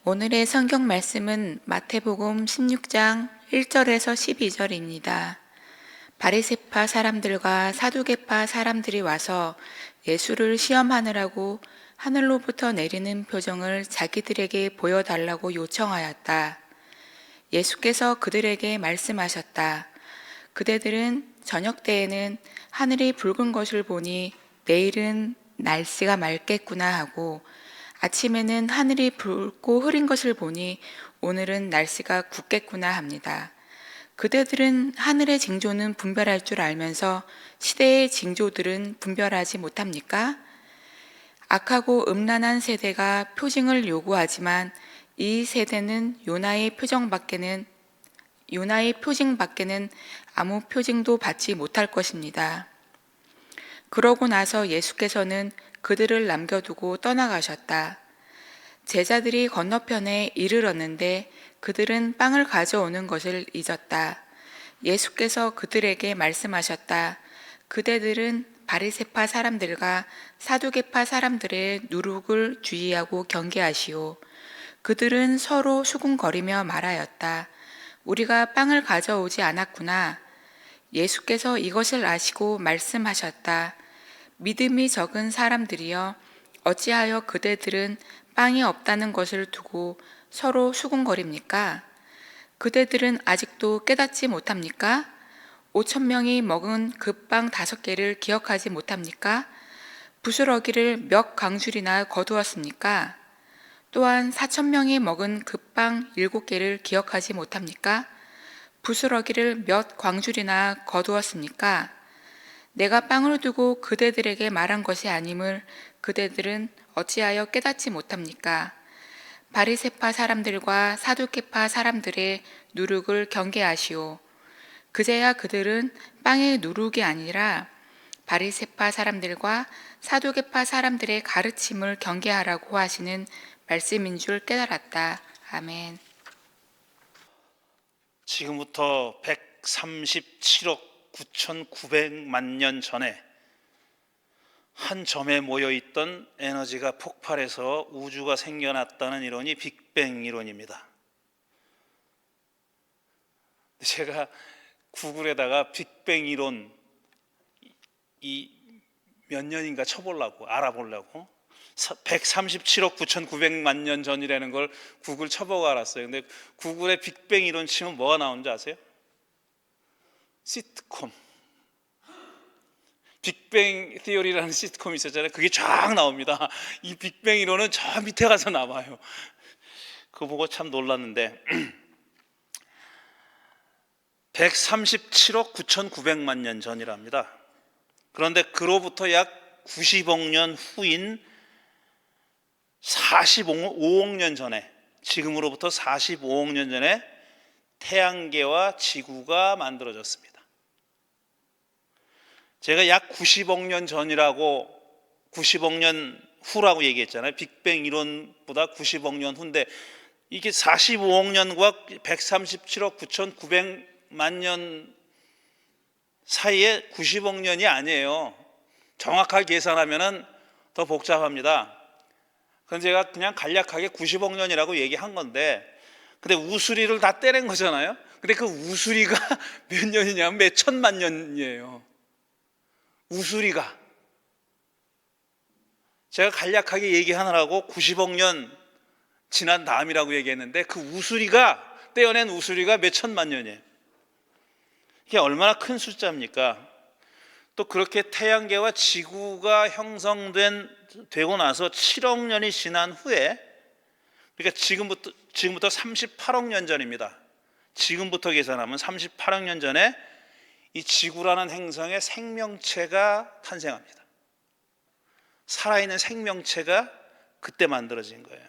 오늘의 성경 말씀은 마태복음 16장 1절에서 12절입니다. 바리새파 사람들과 사두개파 사람들이 와서 예수를 시험하느라고 하늘로부터 내리는 표정을 자기들에게 보여달라고 요청하였다. 예수께서 그들에게 말씀하셨다. 그대들은 저녁 때에는 하늘이 붉은 것을 보니 내일은 날씨가 맑겠구나 하고, 아침에는 하늘이 붉고 흐린 것을 보니 오늘은 날씨가 굳겠구나 합니다. 그대들은 하늘의 징조는 분별할 줄 알면서 시대의 징조들은 분별하지 못합니까? 악하고 음란한 세대가 표징을 요구하지만 이 세대는 요나의 표징밖에는 아무 표징도 받지 못할 것입니다. 그러고 나서 예수께서는 그들을 남겨두고 떠나가셨다. 제자들이 건너편에 이르렀는데 그들은 빵을 가져오는 것을 잊었다. 예수께서 그들에게 말씀하셨다. 그대들은 바리새파 사람들과 사두개파 사람들의 누룩을 주의하고 경계하시오. 그들은 서로 수군거리며 말하였다. 우리가 빵을 가져오지 않았구나. 예수께서 이것을 아시고 말씀하셨다. 믿음이 적은 사람들이여, 어찌하여 그대들은 빵이 없다는 것을 두고 서로 수군거립니까? 그대들은 아직도 깨닫지 못합니까? 5,000명이 먹은 그 빵 5개를 기억하지 못합니까? 부스러기를 몇 광줄이나 거두었습니까? 또한 4,000명이 먹은 그 빵 7개를 기억하지 못합니까? 부스러기를 몇 광줄이나 거두었습니까? 내가 빵을 두고 그대들에게 말한 것이 아님을 그대들은 어찌하여 깨닫지 못합니까? 바리새파 사람들과 사두개파 사람들의 누룩을 경계하시오. 그제야 그들은 빵의 누룩이 아니라 바리새파 사람들과 사두개파 사람들의 가르침을 경계하라고 하시는 말씀인 줄 깨달았다. 아멘. 지금부터 137억 9,900만 년 전에 한 점에 모여있던 에너지가 폭발해서 우주가 생겨났다는 이론이 빅뱅 이론입니다. 제가 구글에다가 빅뱅 이론 몇 년인가 쳐보려고, 알아보려고 137억 9,900만 년 전이라는 걸 구글 쳐보고 알았어요. 근데 구글에 빅뱅 이론 치면 뭐가 나오는지 아세요? 시트콤, 빅뱅 티어리라는 시트콤이 있었잖아요. 그게 쫙 나옵니다. 이 빅뱅 이론은 저 밑에 가서 나와요. 그거 보고 참 놀랐는데 137억 9,900만 년 전이랍니다. 그런데 그로부터 약 90억 년 후인 45억 년 전에, 지금으로부터 45억 년 전에 태양계와 지구가 만들어졌습니다. 제가 약 90억 년 전이라고, 90억 년 후라고 얘기했잖아요. 빅뱅 이론보다 90억 년 후인데 이게 45억 년과 137억 9,900만 년 사이에 90억 년이 아니에요. 정확하게 계산하면 더 복잡합니다. 그건 제가 그냥 간략하게 90억 년이라고 얘기한 건데, 근데 우수리를 다 떼낸 거잖아요. 근데 그 우수리가 몇 년이냐면 몇 천만 년이에요. 우수리가. 제가 간략하게 얘기하느라고 90억 년 지난 다음이라고 얘기했는데 그 우수리가, 떼어낸 우수리가 몇 천만 년이에요. 이게 얼마나 큰 숫자입니까? 또 그렇게 태양계와 지구가 되고 나서 7억 년이 지난 후에, 그러니까 지금부터 38억 년 전입니다. 지금부터 계산하면 38억 년 전에 이 지구라는 행성에 생명체가 탄생합니다. 살아있는 생명체가 그때 만들어진 거예요.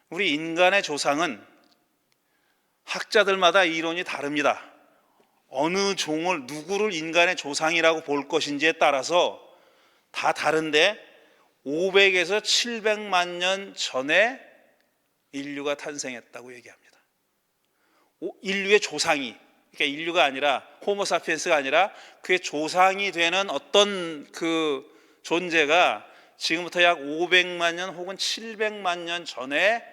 우리 인간의 조상은 학자들마다 이론이 다릅니다. 어느 종을, 누구를 인간의 조상이라고 볼 것인지에 따라서 다 다른데 500에서 700만 년 전에 인류가 탄생했다고 얘기합니다. 인류의 조상이, 그러니까 인류가 아니라 호모사피엔스가 아니라 그의 조상이 되는 어떤 그 존재가 지금부터 약 500만 년 혹은 700만 년 전에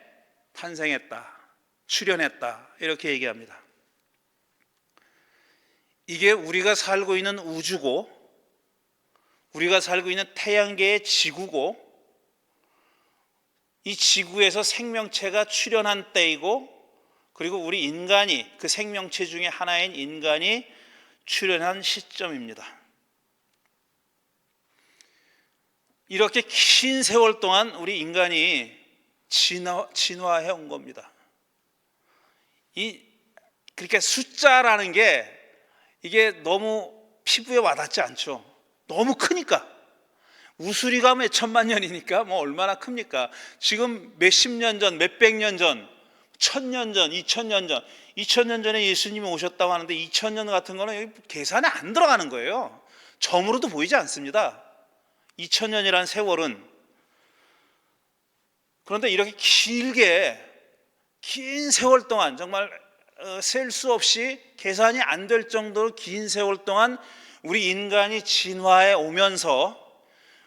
탄생했다, 출현했다 이렇게 얘기합니다. 이게 우리가 살고 있는 우주고 우리가 살고 있는 태양계의 지구고 이 지구에서 생명체가 출현한 때이고 그리고 우리 인간이 그 생명체 중에 하나인 인간이 출현한 시점입니다. 이렇게 긴 세월 동안 우리 인간이 진화해 온 겁니다. 그러니까 숫자라는 게 이게 너무 피부에 와닿지 않죠. 너무 크니까. 우수리가 몇천만 년이니까 뭐 얼마나 큽니까? 지금 몇십 년 전, 몇백 년 전, 1000년 전, 2000년 전, 2000년 전에 예수님이 오셨다고 하는데 2000년 같은 거는 여기 계산에 안 들어가는 거예요. 점으로도 보이지 않습니다. 2000년이라는 세월은. 그런데 이렇게 긴 세월 동안 정말 셀 수 없이 계산이 안 될 정도로 긴 세월 동안 우리 인간이 진화해 오면서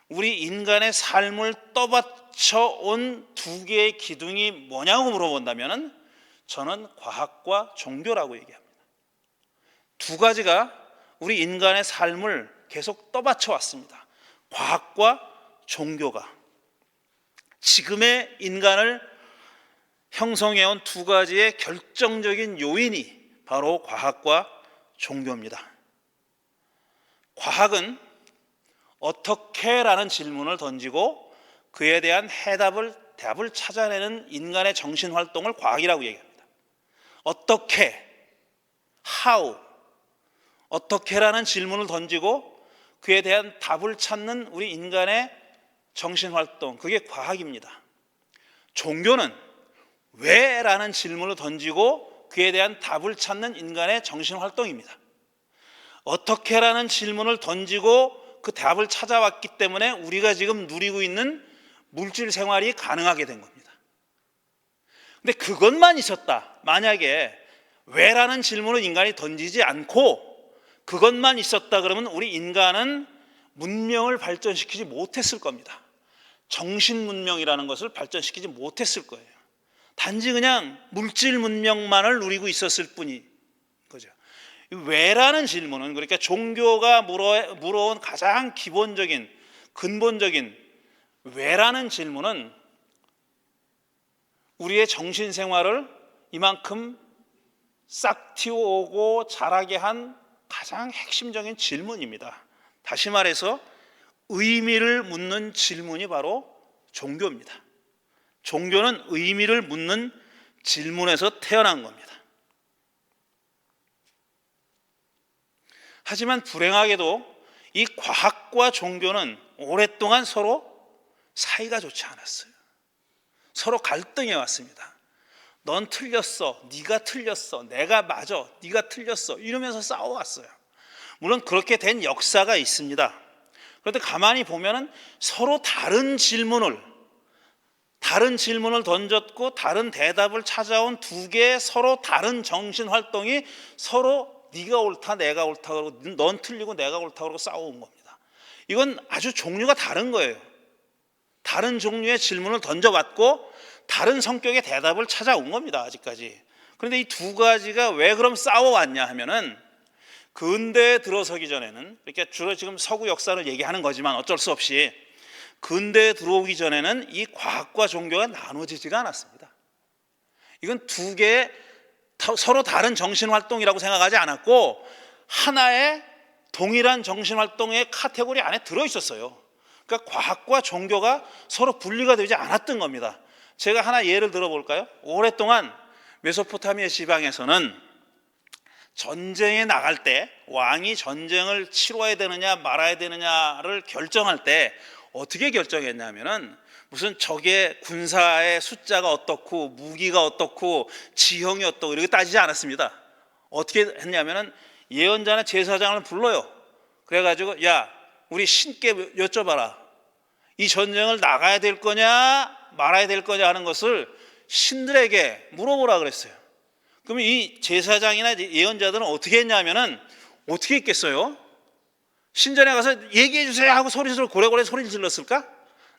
우리 인간의 삶을 떠받쳐 온 두 개의 기둥이 뭐냐고 물어본다면 저는 과학과 종교라고 얘기합니다. 두 가지가 우리 인간의 삶을 계속 떠받쳐 왔습니다. 과학과 종교가 지금의 인간을 형성해온 두 가지의 결정적인 요인이 바로 과학과 종교입니다. 과학은 어떻게? 라는 질문을 던지고 그에 대한 답을 찾아내는 인간의 정신활동을 과학이라고 얘기합니다. 어떻게? How? 어떻게? 라는 질문을 던지고 그에 대한 답을 찾는 우리 인간의 정신활동, 그게 과학입니다. 종교는 왜? 라는 질문을 던지고 그에 대한 답을 찾는 인간의 정신활동입니다. 어떻게? 라는 질문을 던지고 그 답을 찾아왔기 때문에 우리가 지금 누리고 있는 물질 생활이 가능하게 된 겁니다. 근데 그것만 있었다. 만약에 왜? 라는 질문을 인간이 던지지 않고 그것만 있었다 그러면 우리 인간은 문명을 발전시키지 못했을 겁니다. 정신 문명이라는 것을 발전시키지 못했을 거예요. 단지 그냥 물질 문명만을 누리고 있었을 뿐인 거죠. 왜라는 질문은 그러니까 종교가 물어온 가장 기본적인 근본적인 왜라는 질문은 우리의 정신 생활을 이만큼 싹 틔워오고 자라게 한 가장 핵심적인 질문입니다. 다시 말해서 의미를 묻는 질문이 바로 종교입니다. 종교는 의미를 묻는 질문에서 태어난 겁니다. 하지만 불행하게도 이 과학과 종교는 오랫동안 서로 사이가 좋지 않았어요. 서로 갈등해 왔습니다. 넌 틀렸어, 네가 틀렸어, 내가 맞아, 네가 틀렸어 이러면서 싸워왔어요. 물론 그렇게 된 역사가 있습니다. 그런데 가만히 보면은 서로 다른 질문을 던졌고 다른 대답을 찾아온 두 개의 서로 다른 정신 활동이 서로 네가 옳다 내가 옳다 그러고 넌 틀리고 내가 옳다 그러고 싸워온 겁니다. 이건 아주 종류가 다른 거예요. 다른 종류의 질문을 던져왔고 다른 성격의 대답을 찾아온 겁니다. 아직까지. 그런데 이 두 가지가 왜 그럼 싸워왔냐 하면은 근대에 들어서기 전에는 이렇게 주로 지금 서구 역사를 얘기하는 거지만 어쩔 수 없이 근대에 들어오기 전에는 이 과학과 종교가 나눠지지가 않았습니다. 이건 두 개의 서로 다른 정신활동이라고 생각하지 않았고 하나의 동일한 정신활동의 카테고리 안에 들어있었어요. 그러니까 과학과 종교가 서로 분리가 되지 않았던 겁니다. 제가 하나 예를 들어볼까요? 오랫동안 메소포타미아 지방에서는 전쟁에 나갈 때 왕이 전쟁을 치러야 되느냐 말아야 되느냐를 결정할 때 어떻게 결정했냐면은 무슨 적의 군사의 숫자가 어떻고 무기가 어떻고 지형이 어떻고 이렇게 따지지 않았습니다. 어떻게 했냐면은 예언자나 제사장을 불러요. 그래가지고 야 우리 신께 여쭤봐라. 이 전쟁을 나가야 될 거냐 말아야 될 거냐 하는 것을 신들에게 물어보라 그랬어요. 그러면 이 제사장이나 예언자들은 어떻게 했냐면은 어떻게 했겠어요? 신전에 가서 얘기해 주세요 하고 고래고래 소리를 질렀을까?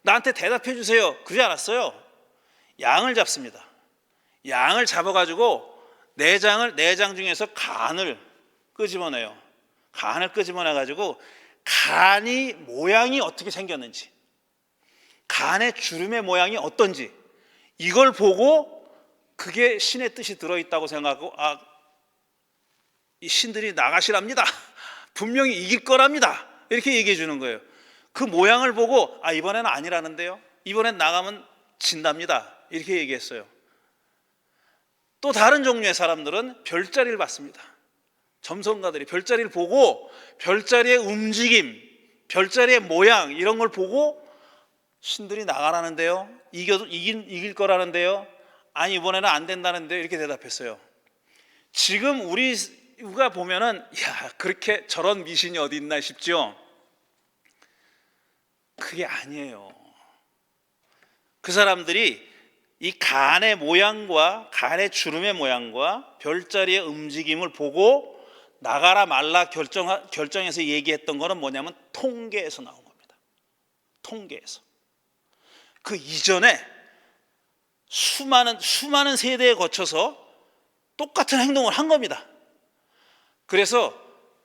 나한테 대답해 주세요 그러지 않았어요. 양을 잡습니다. 양을 잡아가지고 내장 중에서 간을 끄집어내요. 간을 끄집어내가지고 간이 모양이 어떻게 생겼는지, 간의 주름의 모양이 어떤지 이걸 보고 그게 신의 뜻이 들어있다고 생각하고 이 신들이 나가시랍니다. 분명히 이길 거랍니다. 이렇게 얘기해 주는 거예요. 그 모양을 보고 이번에는 아니라는데요. 이번엔 나가면 진답니다. 이렇게 얘기했어요. 또 다른 종류의 사람들은 별자리를 봤습니다. 점성가들이 별자리를 보고 별자리의 움직임, 별자리의 모양 이런 걸 보고 신들이 나가라는데요. 이길 거라는데요. 아니 이번에는 안 된다는데요. 이렇게 대답했어요. 지금 우리가 보면은 그렇게 저런 미신이 어디 있나 싶죠. 그게 아니에요. 그 사람들이 이 간의 모양과 간의 주름의 모양과 별자리의 움직임을 보고 나가라 말라 결정해서 얘기했던 거는 뭐냐면 통계에서 나온 겁니다. 통계에서. 그 이전에 수많은 세대에 거쳐서 똑같은 행동을 한 겁니다. 그래서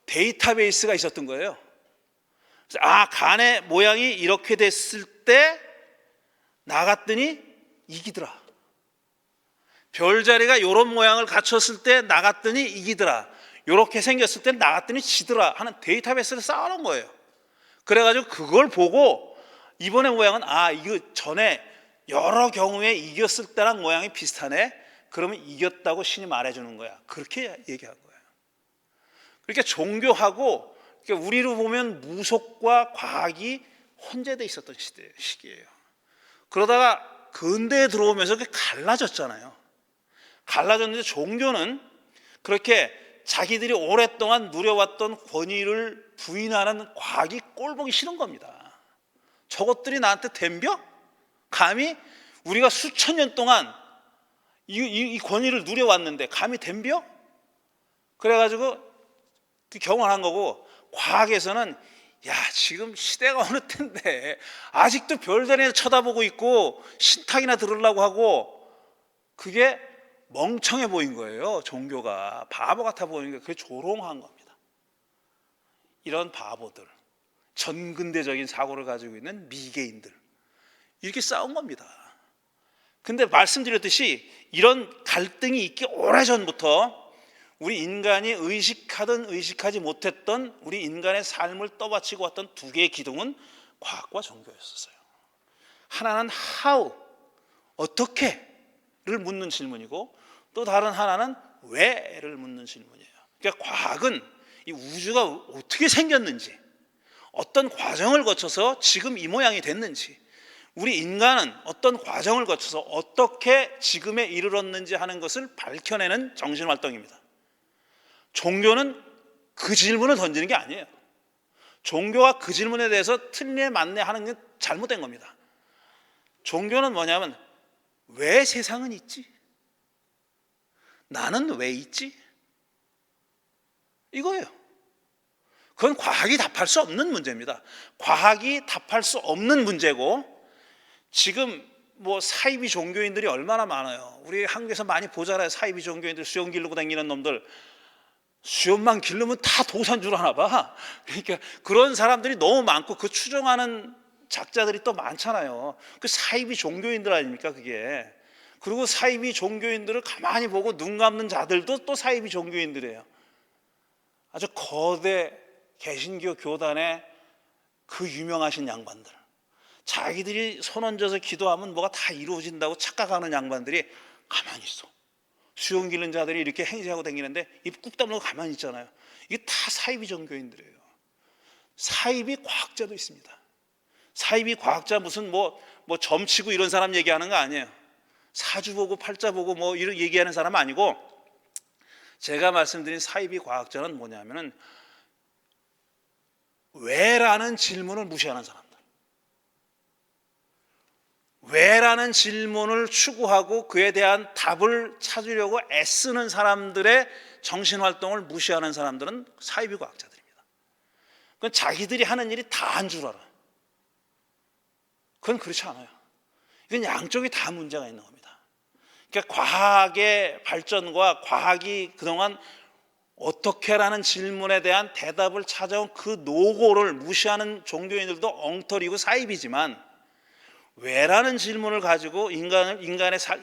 데이터베이스가 있었던 거예요. 간의 모양이 이렇게 됐을 때 나갔더니 이기더라. 별자리가 이런 모양을 갖췄을 때 나갔더니 이기더라. 이렇게 생겼을 때 나갔더니 지더라 하는 데이터베이스를 쌓아놓은 거예요. 그래가지고 그걸 보고 이번에 모양은 이거 전에 여러 경우에 이겼을 때랑 모양이 비슷하네. 그러면 이겼다고 신이 말해주는 거야. 그렇게 얘기한 거예요. 그러니까 종교하고 우리로 보면 무속과 과학이 혼재되어 있었던 시기예요. 그러다가 근대에 들어오면서 그게 갈라졌잖아요. 갈라졌는데 종교는 그렇게 자기들이 오랫동안 누려왔던 권위를 부인하는 과학이 꼴보기 싫은 겁니다. 저것들이 나한테 덤벼? 감히 우리가 수천 년 동안 이 권위를 누려왔는데 감히 덤벼? 그래가지고 경험한 거고, 과학에서는 지금 시대가 어느 때인데 아직도 별자리에 쳐다보고 있고 신탁이나 들으려고 하고, 그게 멍청해 보인 거예요. 종교가 바보 같아 보이는 게 그게 조롱한 겁니다. 이런 바보들, 전근대적인 사고를 가지고 있는 미개인들, 이렇게 싸운 겁니다. 근데 말씀드렸듯이 이런 갈등이 있기 오래전부터 우리 인간이 의식하든 의식하지 못했던 우리 인간의 삶을 떠받치고 왔던 두 개의 기둥은 과학과 종교였었어요. 하나는 how, 어떻게를 묻는 질문이고, 또 다른 하나는 왜를 묻는 질문이에요. 그러니까 과학은 이 우주가 어떻게 생겼는지, 어떤 과정을 거쳐서 지금 이 모양이 됐는지, 우리 인간은 어떤 과정을 거쳐서 어떻게 지금에 이르렀는지 하는 것을 밝혀내는 정신활동입니다. 종교는 그 질문을 던지는 게 아니에요. 종교가 그 질문에 대해서 틀리네 맞네 하는 게 잘못된 겁니다. 종교는 뭐냐면 왜 세상은 있지? 나는 왜 있지? 이거예요. 그건 과학이 답할 수 없는 문제입니다. 과학이 답할 수 없는 문제고, 지금 사이비 종교인들이 얼마나 많아요. 우리 한국에서 많이 보잖아요. 사이비 종교인들, 수염 기르고 다니는 놈들. 수염만 기르면 다 도산 줄 아나 봐. 그러니까 그런 사람들이 너무 많고 그 추종하는 작자들이 또 많잖아요. 그 사이비 종교인들 아닙니까 그게. 그리고 사이비 종교인들을 가만히 보고 눈 감는 자들도 또 사이비 종교인들이에요. 아주 거대 개신교 교단의 그 유명하신 양반들, 자기들이 손 얹어서 기도하면 뭐가 다 이루어진다고 착각하는 양반들이 가만히 있어. 수염 기른 자들이 이렇게 행세하고 다니는데 입 꾹 다물고 가만히 있잖아요. 이게 다 사이비 종교인들이에요. 사이비 과학자도 있습니다. 사이비 과학자 무슨 점치고 이런 사람 얘기하는 거 아니에요. 사주 보고 팔자 보고 이런 얘기하는 사람 아니고, 제가 말씀드린 사이비 과학자는 뭐냐면은 왜라는 질문을 무시하는 사람들, 왜라는 질문을 추구하고 그에 대한 답을 찾으려고 애쓰는 사람들의 정신활동을 무시하는 사람들은 사이비 과학자들입니다. 그건 자기들이 하는 일이 다 한 줄 알아. 그건 그렇지 않아요. 이건 양쪽이 다 문제가 있는 겁니다. 그러니까 과학의 발전과 과학이 그동안 어떻게라는 질문에 대한 대답을 찾아온 그 노고를 무시하는 종교인들도 엉터리고 사입이지만, 왜라는 질문을 가지고 인간의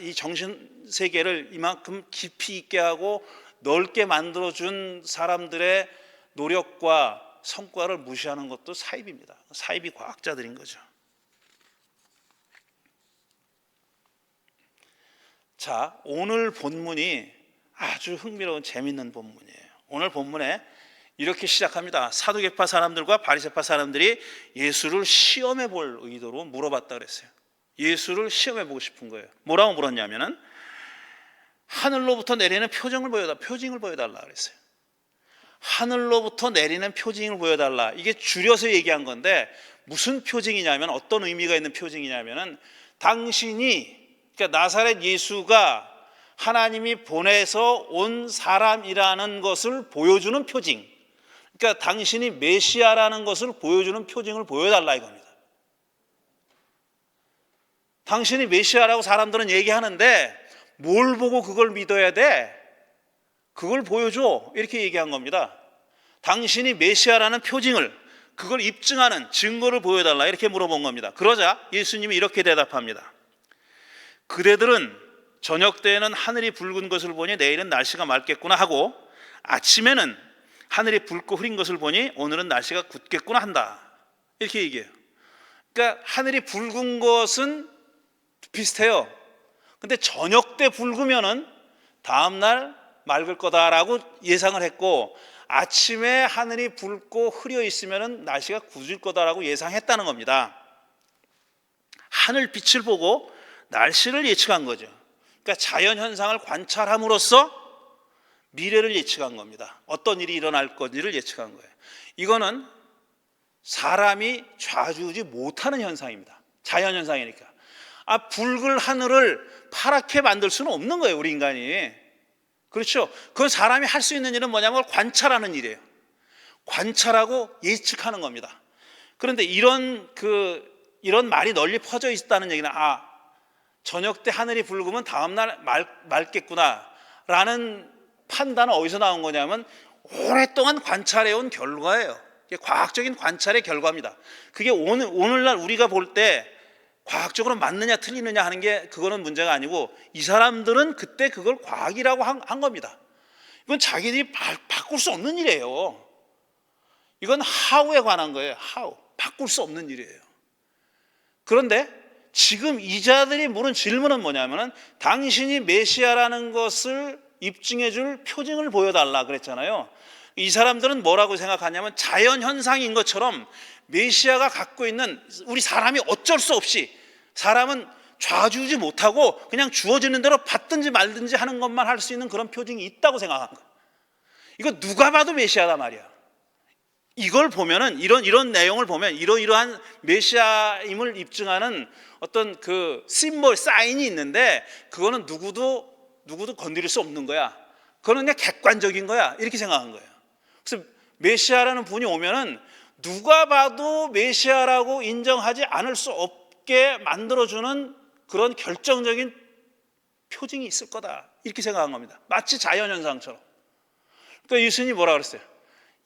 이 정신 세계를 이만큼 깊이 있게 하고 넓게 만들어준 사람들의 노력과 성과를 무시하는 것도 사입입니다. 사입이 과학자들인 거죠. 자, 오늘 본문이 아주 흥미로운 재밌는 본문이에요. 오늘 본문에 이렇게 시작합니다. 사두개파 사람들과 바리새파 사람들이 예수를 시험해 볼 의도로 물어봤다 그랬어요. 예수를 시험해 보고 싶은 거예요. 뭐라고 물었냐면은 하늘로부터 내리는 표징을 보여달라 그랬어요. 하늘로부터 내리는 표징을 보여달라. 이게 줄여서 얘기한 건데 무슨 표징이냐면, 어떤 의미가 있는 표징이냐면은 당신이, 그러니까 나사렛 예수가 하나님이 보내서 온 사람이라는 것을 보여주는 표징, 그러니까 당신이 메시아라는 것을 보여주는 표징을 보여달라 이겁니다. 당신이 메시아라고 사람들은 얘기하는데 뭘 보고 그걸 믿어야 돼? 그걸 보여줘, 이렇게 얘기한 겁니다. 당신이 메시아라는 표징을, 그걸 입증하는 증거를 보여달라, 이렇게 물어본 겁니다. 그러자 예수님이 이렇게 대답합니다. 그대들은 저녁 때에는 하늘이 붉은 것을 보니 내일은 날씨가 맑겠구나 하고, 아침에는 하늘이 붉고 흐린 것을 보니 오늘은 날씨가 굳겠구나 한다, 이렇게 얘기해요. 그러니까 하늘이 붉은 것은 비슷해요. 근데 저녁 때 붉으면은 다음날 맑을 거다라고 예상을 했고, 아침에 하늘이 붉고 흐려 있으면은 날씨가 굳을 거다라고 예상했다는 겁니다. 하늘 빛을 보고 날씨를 예측한 거죠. 그러니까 자연 현상을 관찰함으로써 미래를 예측한 겁니다. 어떤 일이 일어날 건지를 예측한 거예요. 이거는 사람이 좌지우지 못하는 현상입니다. 자연 현상이니까. 붉은 하늘을 파랗게 만들 수는 없는 거예요, 우리 인간이. 그렇죠? 그건 사람이 할 수 있는 일은 뭐냐면 관찰하는 일이에요. 관찰하고 예측하는 겁니다. 그런데 이런 말이 널리 퍼져 있다는 얘기는, 저녁 때 하늘이 붉으면 다음날 맑겠구나 라는 판단은 어디서 나온 거냐면 오랫동안 관찰해온 결과예요. 과학적인 관찰의 결과입니다. 그게 오늘날 우리가 볼 때 과학적으로 맞느냐 틀리느냐 하는 게, 그거는 문제가 아니고, 이 사람들은 그때 그걸 과학이라고 한 겁니다. 이건 자기들이 바꿀 수 없는 일이에요. 이건 how에 관한 거예요. how. 바꿀 수 없는 일이에요. 그런데 지금 이 자들이 물은 질문은 뭐냐면은 당신이 메시아라는 것을 입증해 줄 표징을 보여달라 그랬잖아요. 이 사람들은 뭐라고 생각하냐면 자연 현상인 것처럼 메시아가 갖고 있는, 우리 사람이 어쩔 수 없이, 사람은 좌지우지 못하고 그냥 주어지는 대로 받든지 말든지 하는 것만 할 수 있는 그런 표징이 있다고 생각한 거예요. 이거 누가 봐도 메시아다 말이야. 이걸 보면은, 이런 내용을 보면 이러이러한 메시아임을 입증하는 어떤 그 심볼, 사인이 있는데 그거는 누구도 건드릴 수 없는 거야. 그거는 그냥 객관적인 거야, 이렇게 생각한 거예요. 그래서 메시아라는 분이 오면은 누가 봐도 메시아라고 인정하지 않을 수 없게 만들어주는 그런 결정적인 표징이 있을 거다, 이렇게 생각한 겁니다. 마치 자연현상처럼. 그러니까 예수님이 뭐라 그랬어요?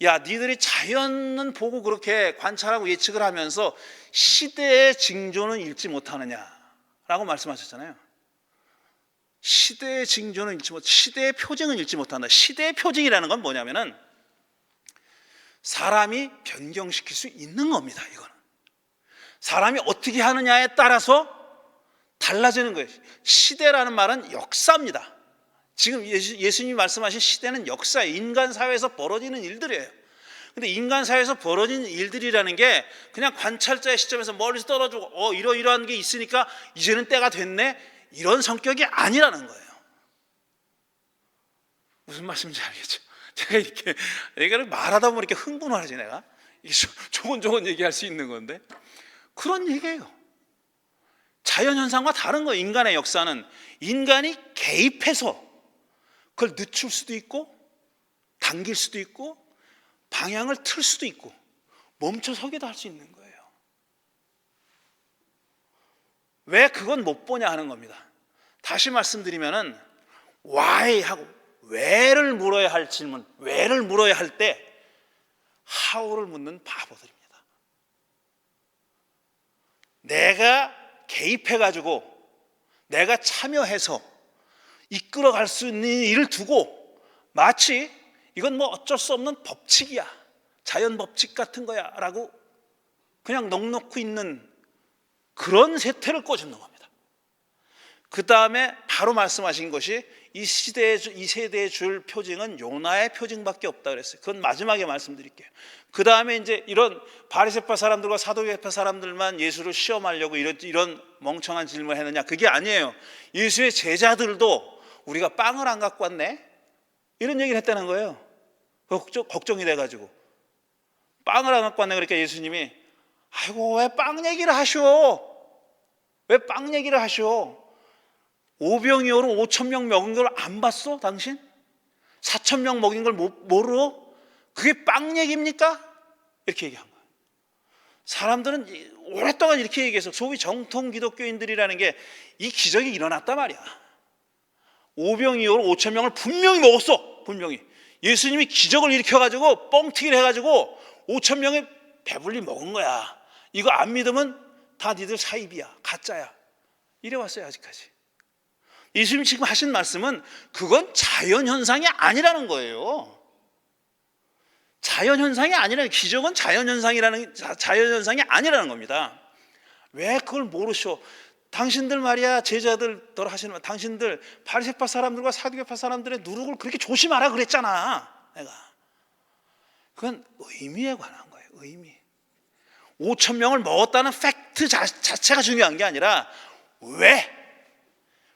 야, 니들이 자연은 보고 그렇게 관찰하고 예측을 하면서 시대의 징조는 읽지 못하느냐라고 말씀하셨잖아요. 시대의 징조는 시대의 표징은 읽지 못한다. 시대의 표징이라는 건 뭐냐면은 사람이 변경시킬 수 있는 겁니다. 이거는 사람이 어떻게 하느냐에 따라서 달라지는 거예요. 시대라는 말은 역사입니다. 지금 예수님이 말씀하신 시대는 역사예요. 인간 사회에서 벌어지는 일들이에요. 근데 인간 사회에서 벌어지는 일들이라는 게 그냥 관찰자의 시점에서 멀리서 떨어지고 이러이러한 게 있으니까 이제는 때가 됐네, 이런 성격이 아니라는 거예요. 무슨 말씀인지 알겠죠? 제가 이렇게 얘기를 말하다 보면 이렇게 흥분하지, 내가 이게 조곤조곤 얘기할 수 있는 건데 그런 얘기예요. 자연현상과 다른 거예요. 인간의 역사는 인간이 개입해서 그걸 늦출 수도 있고 당길 수도 있고 방향을 틀 수도 있고 멈춰서기도 할 수 있는 거예요. 왜 그건 못 보냐 하는 겁니다. 다시 말씀드리면은 why 하고 왜를 물어야 할 질문, 왜를 물어야 할 때 how를 묻는 바보들입니다. 내가 개입해가지고 내가 참여해서 이끌어갈 수 있는 일을 두고 마치 이건 뭐 어쩔 수 없는 법칙이야, 자연 법칙 같은 거야 라고 그냥 넋놓고 있는 그런 세태를 꼬집는 겁니다. 그 다음에 바로 말씀하신 것이 이 세대에 줄 표징은 요나의 표징밖에 없다 그랬어요. 그건 마지막에 말씀드릴게요. 그 다음에 이제 이런 바리새파 사람들과 사두개파 사람들만 예수를 시험하려고 이런 멍청한 질문을 했느냐? 그게 아니에요. 예수의 제자들도 우리가 빵을 안 갖고 왔네? 이런 얘기를 했다는 거예요. 걱정이 돼가지고 빵을 안 갖고 왔네. 그러니까 예수님이 아이고 왜 빵 얘기를 하쇼? 왜 빵 얘기를 하쇼? 오병이어로 5,000명 먹은 걸 안 봤어? 당신? 4,000명 먹인 걸 모르어? 그게 빵 얘기입니까? 이렇게 얘기한 거예요. 사람들은 오랫동안 이렇게 얘기해서 소위 정통 기독교인들이라는 게 이 기적이 일어났단 말이야. 오병이어로 5,000명을 분명히 먹었어. 분명히 예수님이 기적을 일으켜가지고 뻥튀기를 해가지고 5,000명이 배불리 먹은 거야. 이거 안 믿으면 다 니들 사입이야, 가짜야. 이래 왔어요. 아직까지. 예수님 지금 하신 말씀은 그건 자연현상이 아니라는 거예요. 자연현상이 아니라, 기적은 자연현상이 아니라는 겁니다. 왜 그걸 모르셔? 당신들 말이야, 제자들더러 하시는 말, 당신들 바리새파 사람들과 사두개파 사람들의 누룩을 그렇게 조심하라 그랬잖아. 내가. 그건 의미에 관한 거예요. 의미. 5,000명을 먹었다는 팩트 자체가 중요한 게 아니라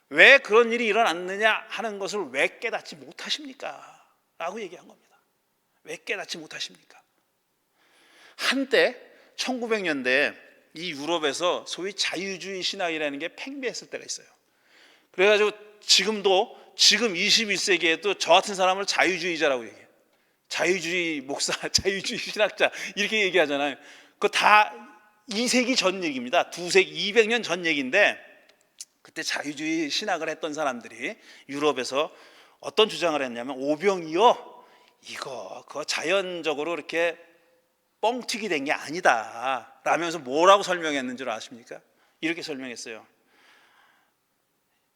왜 그런 일이 일어났느냐 하는 것을 왜 깨닫지 못하십니까? 라고 얘기한 겁니다. 왜 깨닫지 못하십니까? 한때 1900년대 이 유럽에서 소위 자유주의 신학이라는 게 팽배했을 때가 있어요. 그래가지고 지금 21세기에도 저 같은 사람을 자유주의자라고 얘기해요. 자유주의 목사, 자유주의 신학자 이렇게 얘기하잖아요. 그거 다 2세기 전 얘기입니다. 200년 전 얘기인데, 그때 자유주의 신학을 했던 사람들이 유럽에서 어떤 주장을 했냐면, 오병이어 그거 자연적으로 이렇게 뻥튀기 된 게 아니다 라면서 뭐라고 설명했는 줄 아십니까? 이렇게 설명했어요.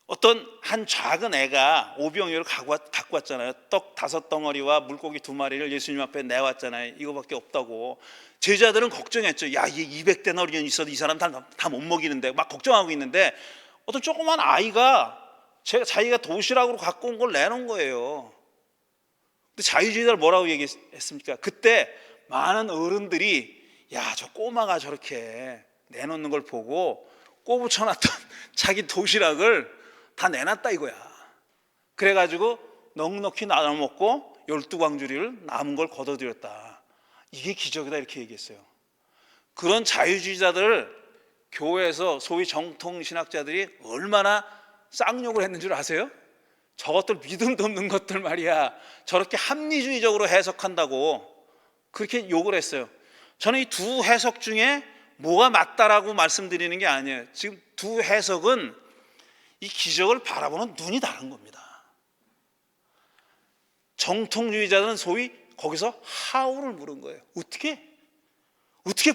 어떤 한 작은 애가 오병이어를 갖고 왔잖아요. 떡 5덩어리와 물고기 2마리를 예수님 앞에 내왔잖아요. 이거밖에 없다고. 제자들은 걱정했죠. 야, 이게 200데나리온 있어도 이 사람 다 못 먹이는데, 막 걱정하고 있는데, 어떤 조그만 아이가 자기가 도시락으로 갖고 온 걸 내놓은 거예요. 근데 자유주의자를 뭐라고 얘기했습니까? 그때 많은 어른들이 야, 저 꼬마가 저렇게 내놓는 걸 보고 꼬부쳐놨던 자기 도시락을 다 내놨다 이거야. 그래가지고 넉넉히 나눠 먹고 12광주리를 남은 걸 거둬들였다. 이게 기적이다 이렇게 얘기했어요. 그런 자유주의자들을 교회에서 소위 정통신학자들이 얼마나 쌍욕을 했는 줄 아세요? 저것들 믿음도 없는 것들 말이야, 저렇게 합리주의적으로 해석한다고 그렇게 욕을 했어요. 저는 이 두 해석 중에 뭐가 맞다라고 말씀드리는 게 아니에요. 지금 두 해석은 이 기적을 바라보는 눈이 다른 겁니다. 정통주의자들은 소위 거기서 how를 물은 거예요. 어떻게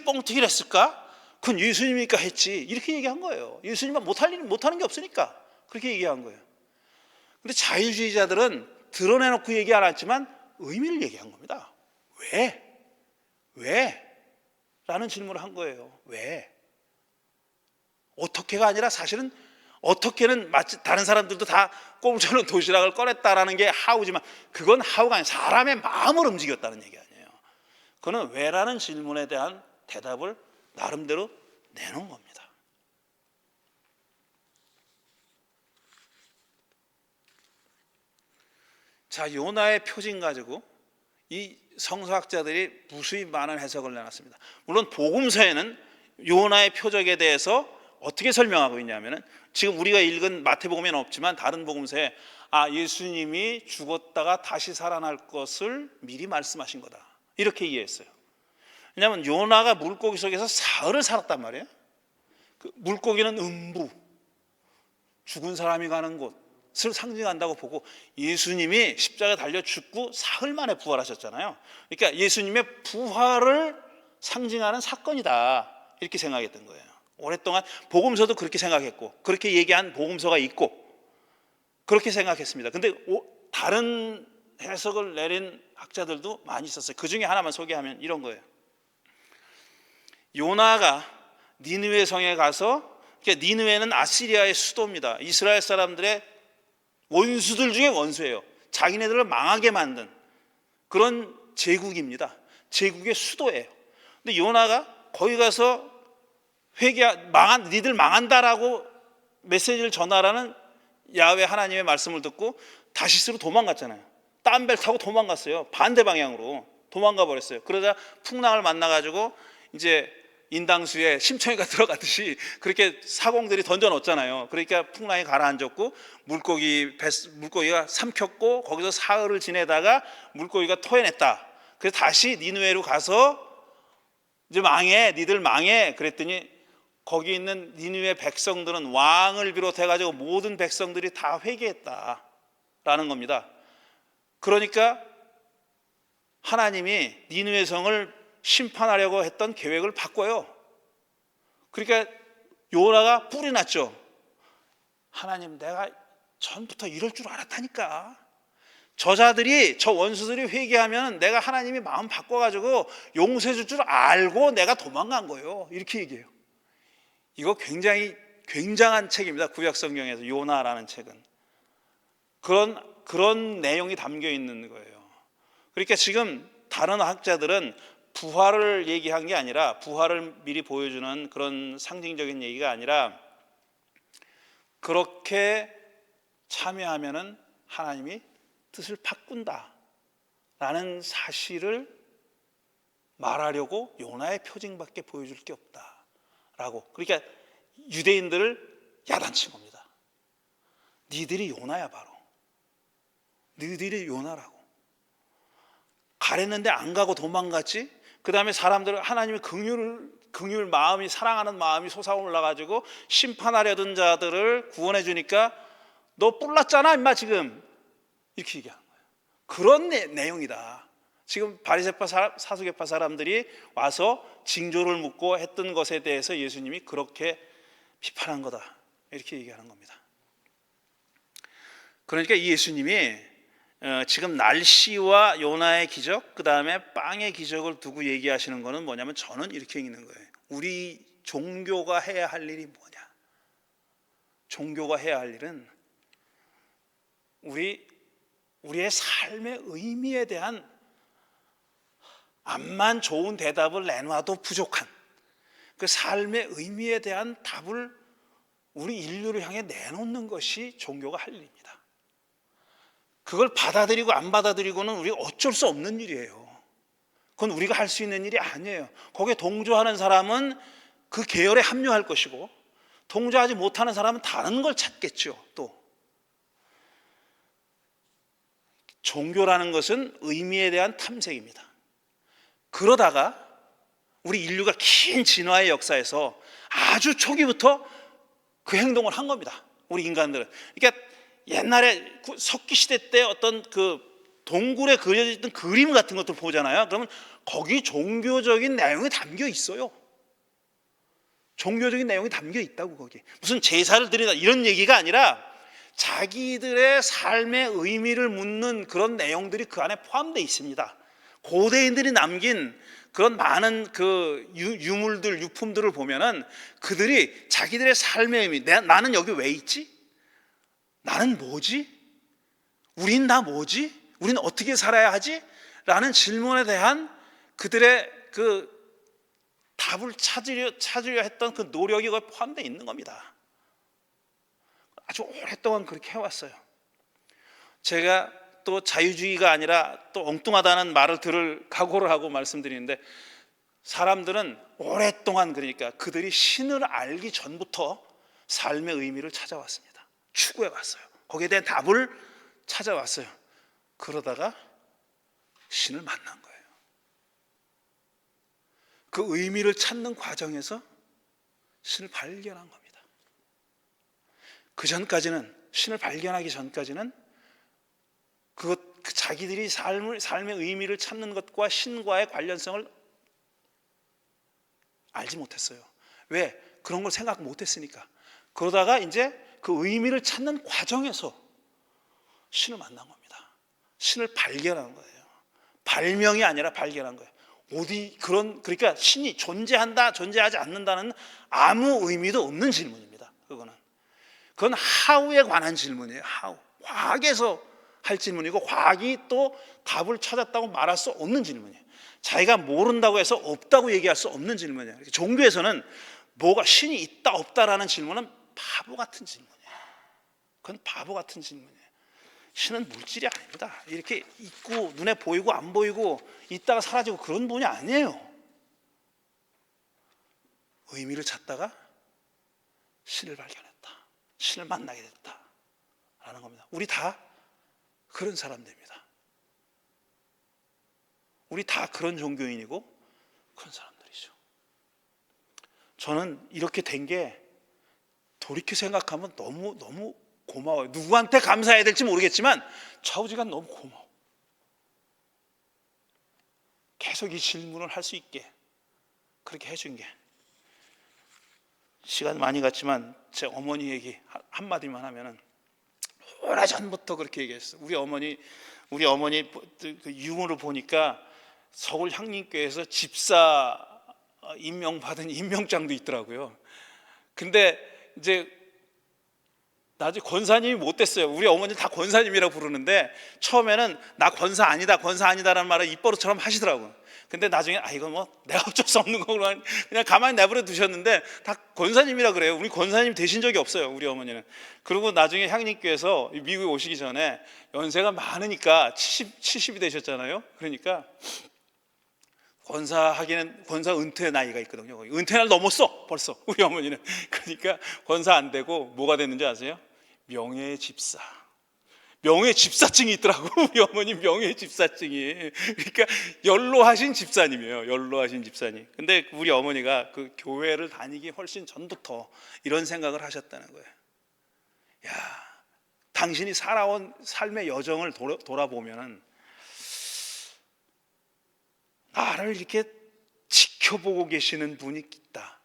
뻥튀기를 했을까? 그건 예수님이니까 했지, 이렇게 얘기한 거예요. 예수님만 못하는 게 없으니까 그렇게 얘기한 거예요. 근데 자유주의자들은 드러내놓고 얘기 안 했지만 의미를 얘기한 겁니다. 왜? 라는 질문을 한 거예요. 왜? 어떻게가 아니라 사실은 어떻게는 마치 다른 사람들도 다 꼼수로 도시락을 꺼냈다라는 게 how지만, 그건 how가 아니라 사람의 마음을 움직였다는 얘기 아니에요. 그거는 왜라는 질문에 대한 대답을 나름대로 내놓은 겁니다. 자, 요나의 표징 가지고 이 성서학자들이 무수히 많은 해석을 내놨습니다. 물론 복음서에는 요나의 표적에 대해서 어떻게 설명하고 있냐면은, 지금 우리가 읽은 마태복음에는 없지만 다른 복음서에 예수님이 죽었다가 다시 살아날 것을 미리 말씀하신 거다 이렇게 이해했어요. 왜냐하면 요나가 물고기 속에서 사흘을 살았단 말이에요. 그 물고기는 음부, 죽은 사람이 가는 곳을 상징한다고 보고, 예수님이 십자가에 달려 죽고 사흘 만에 부활하셨잖아요. 그러니까 예수님의 부활을 상징하는 사건이다, 이렇게 생각했던 거예요. 오랫동안 복음서도 그렇게 생각했고, 그렇게 얘기한 복음서가 있고, 그렇게 생각했습니다. 근데 다른 해석을 내린 학자들도 많이 있었어요. 그 중에 하나만 소개하면 이런 거예요. 요나가 니느웨 성에 가서, 그러니까 니느웨는 아시리아의 수도입니다. 이스라엘 사람들의 원수들 중에 원수예요. 자기네들을 망하게 만든 그런 제국입니다. 제국의 수도예요. 근데 요나가 거기 가서 니들 망한다라고 메시지를 전하라는 야훼 하나님의 말씀을 듣고 다시스로 도망갔잖아요. 딴 배 타고 도망갔어요. 반대 방향으로 도망가 버렸어요. 그러자 풍랑을 만나가지고 이제 인당수에 심청이가 들어가듯이 그렇게 사공들이 던져 놓잖아요. 그러니까 풍랑이 가라앉았고 물고기가 삼켰고, 거기서 사흘을 지내다가 물고기가 토해냈다. 그래서 다시 니느웨로 가서 이제 니들 망해 그랬더니, 거기 있는 니느웨 백성들은 왕을 비롯해 가지고 모든 백성들이 다 회개했다라는 겁니다. 그러니까 하나님이 니느웨 성을 심판하려고 했던 계획을 바꿔요. 그러니까 요나가 뿔이 났죠. 하나님, 내가 전부터 이럴 줄 알았다니까. 저 원수들이 회개하면 내가 하나님이 마음 바꿔가지고 용서해 줄 줄 알고 내가 도망간 거예요. 이렇게 얘기해요. 이거 굉장히 굉장한 책입니다. 구약 성경에서 요나라는 책은 그런 내용이 담겨 있는 거예요. 그러니까 지금 다른 학자들은 부활을 얘기한 게 아니라, 부활을 미리 보여주는 그런 상징적인 얘기가 아니라, 그렇게 참여하면은 하나님이 뜻을 바꾼다라는 사실을 말하려고 요나의 표징밖에 보여줄 게 없다라고. 그러니까 유대인들을 야단친 겁니다. 니들이 요나야, 바로 니들이 요나라고. 가랬는데 안 가고 도망갔지. 그 다음에 사람들은 하나님의 긍휼 마음이, 사랑하는 마음이 솟아올라 가지고 심판하려던 자들을 구원해 주니까, 너 뿔났잖아 임마 지금, 이렇게 얘기하는 거예요. 그런 내용이다. 지금 바리새파 사두개파 사람들이 와서 징조를 묻고 했던 것에 대해서 예수님이 그렇게 비판한 거다, 이렇게 얘기하는 겁니다. 그러니까 이 예수님이 지금 날씨와 요나의 기적, 그 다음에 빵의 기적을 두고 얘기하시는 거는 뭐냐면, 저는 이렇게 읽는 거예요. 우리 종교가 해야 할 일이 뭐냐? 종교가 해야 할 일은 우리의 삶의 의미에 대한, 암만 좋은 대답을 내놔도 부족한 그 삶의 의미에 대한 답을 우리 인류를 향해 내놓는 것이 종교가 할 일입니다. 그걸 받아들이고 안 받아들이고는 우리가 어쩔 수 없는 일이에요. 그건 우리가 할 수 있는 일이 아니에요. 거기에 동조하는 사람은 그 계열에 합류할 것이고, 동조하지 못하는 사람은 다른 걸 찾겠죠. 또 종교라는 것은 의미에 대한 탐색입니다. 그러다가 우리 인류가 긴 진화의 역사에서 아주 초기부터 그 행동을 한 겁니다. 우리 인간들은. 그러니까 옛날에 석기 시대 때 어떤 그 동굴에 그려져 있던 그림 같은 것들 보잖아요. 그러면 거기 종교적인 내용이 담겨 있어요. 종교적인 내용이 담겨 있다고. 거기 무슨 제사를 드리다 이런 얘기가 아니라 자기들의 삶의 의미를 묻는 그런 내용들이 그 안에 포함되어 있습니다. 고대인들이 남긴 그런 많은 그 유물들, 유품들을 보면은 그들이 자기들의 삶의 의미, 나는 여기 왜 있지? 나는 뭐지? 우린 다 뭐지? 우린 어떻게 살아야 하지? 라는 질문에 대한 그들의 그 답을 찾으려 했던 그 노력이 거기 포함되어 있는 겁니다. 아주 오랫동안 그렇게 해왔어요. 제가 또 자유주의가 아니라 또 엉뚱하다는 말을 들을 각오를 하고 말씀드리는데, 사람들은 오랫동안, 그러니까 그들이 신을 알기 전부터 삶의 의미를 찾아왔습니다. 추구해 왔어요. 거기에 대한 답을 찾아왔어요. 그러다가 신을 만난 거예요. 그 의미를 찾는 과정에서 신을 발견한 겁니다. 그 전까지는, 신을 발견하기 전까지는 그 자기들이 삶의 의미를 찾는 것과 신과의 관련성을 알지 못했어요. 왜? 그런 걸 생각 못했으니까. 그러다가 이제 그 의미를 찾는 과정에서 신을 만난 겁니다. 신을 발견한 거예요. 발명이 아니라 발견한 거예요. 그러니까 신이 존재한다, 존재하지 않는다는 아무 의미도 없는 질문입니다. 그건 하우에 관한 질문이에요. 하우. 과학에서 할 질문이고, 과학이 또 답을 찾았다고 말할 수 없는 질문이에요. 자기가 모른다고 해서 없다고 얘기할 수 없는 질문이에요. 종교에서는 신이 있다 없다라는 질문은 바보 같은 질문이에요. 그건 바보 같은 질문이에요. 신은 물질이 아닙니다. 이렇게 있고 눈에 보이고 안 보이고 있다가 사라지고 그런 분이 아니에요. 의미를 찾다가 신을 발견했다. 신을 만나게 됐다라는 겁니다. 우리 다 그런 사람들입니다. 우리 다 그런 종교인이고 그런 사람들이죠. 저는 이렇게 된 게 돌이켜 생각하면 너무 고마워요. 누구한테 감사해야 될지 모르겠지만 좌우지간 너무 고마워. 계속 이 질문을 할 수 있게 그렇게 해준 게. 시간 많이 갔지만 제 어머니 얘기 한마디만 하면은, 오래전부터 그렇게 얘기했어요. 우리 어머니 그 유물을 보니까 서울 향림교회에서 집사 임명받은 임명장도 있더라고요. 근데 이제 나중에 권사님이 못 됐어요. 우리 어머니 다 권사님이라고 부르는데 처음에는 나 권사 아니다라는 말을 입버릇처럼 하시더라고요. 근데 나중에 이건 내가 어쩔 수 없는 거구나, 그냥 가만히 내버려 두셨는데 다 권사님이라 그래요. 우리 권사님 되신 적이 없어요, 우리 어머니는. 그리고 나중에 향림교회에서 미국에 오시기 전에 연세가 많으니까 70이 되셨잖아요. 그러니까 권사 은퇴 나이가 있거든요. 은퇴 날 넘었어 벌써 우리 어머니는. 그러니까 권사 안 되고 뭐가 됐는지 아세요? 명예 집사증이 있더라고. 우리 어머니 명예 집사증이. 그러니까 연로하신 집사님이에요. 연로하신 집사님. 근데 우리 어머니가 그 교회를 다니기 훨씬 전부터 이런 생각을 하셨다는 거예요. 야, 당신이 살아온 삶의 여정을 돌아보면은 나를 이렇게 지켜보고 계시는 분이 있다.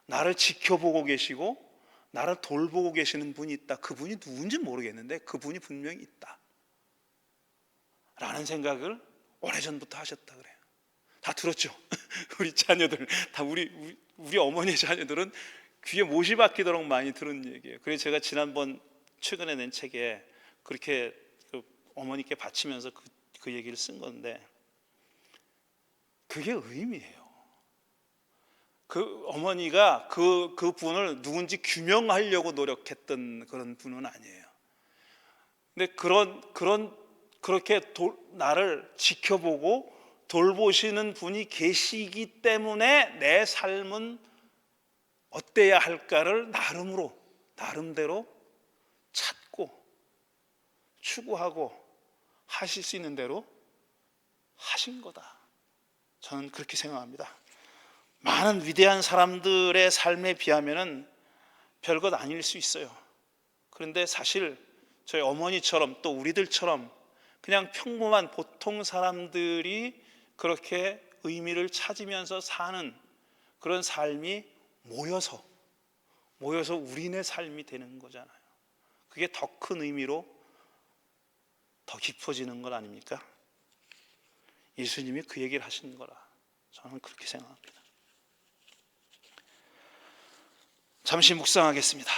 나를 지켜보고 계시고 나를 돌보고 계시는 분이 있다. 그분이 누군지 모르겠는데 그분이 분명히 있다 라는 생각을 오래전부터 하셨다 그래요. 다 들었죠? 우리 자녀들 다 우리 어머니의 자녀들은 귀에 못이 박히도록 많이 들은 얘기예요. 그래서 제가 지난번 최근에 낸 책에 그렇게 어머니께 바치면서 그 얘기를 쓴 건데, 그게 의미예요. 그 어머니가 그 분을 누군지 규명하려고 노력했던 그런 분은 아니에요. 근데 그렇게 나를 지켜보고 돌보시는 분이 계시기 때문에 내 삶은 어때야 할까를 나름대로 찾고 추구하고 하실 수 있는 대로 하신 거다. 저는 그렇게 생각합니다. 많은 위대한 사람들의 삶에 비하면은 별것 아닐 수 있어요. 그런데 사실 저희 어머니처럼 또 우리들처럼 그냥 평범한 보통 사람들이 그렇게 의미를 찾으면서 사는 그런 삶이 모여서 우리네 삶이 되는 거잖아요. 그게 더 큰 의미로 더 깊어지는 것 아닙니까? 예수님이 그 얘기를 하신 거라 저는 그렇게 생각합니다. 잠시 묵상하겠습니다.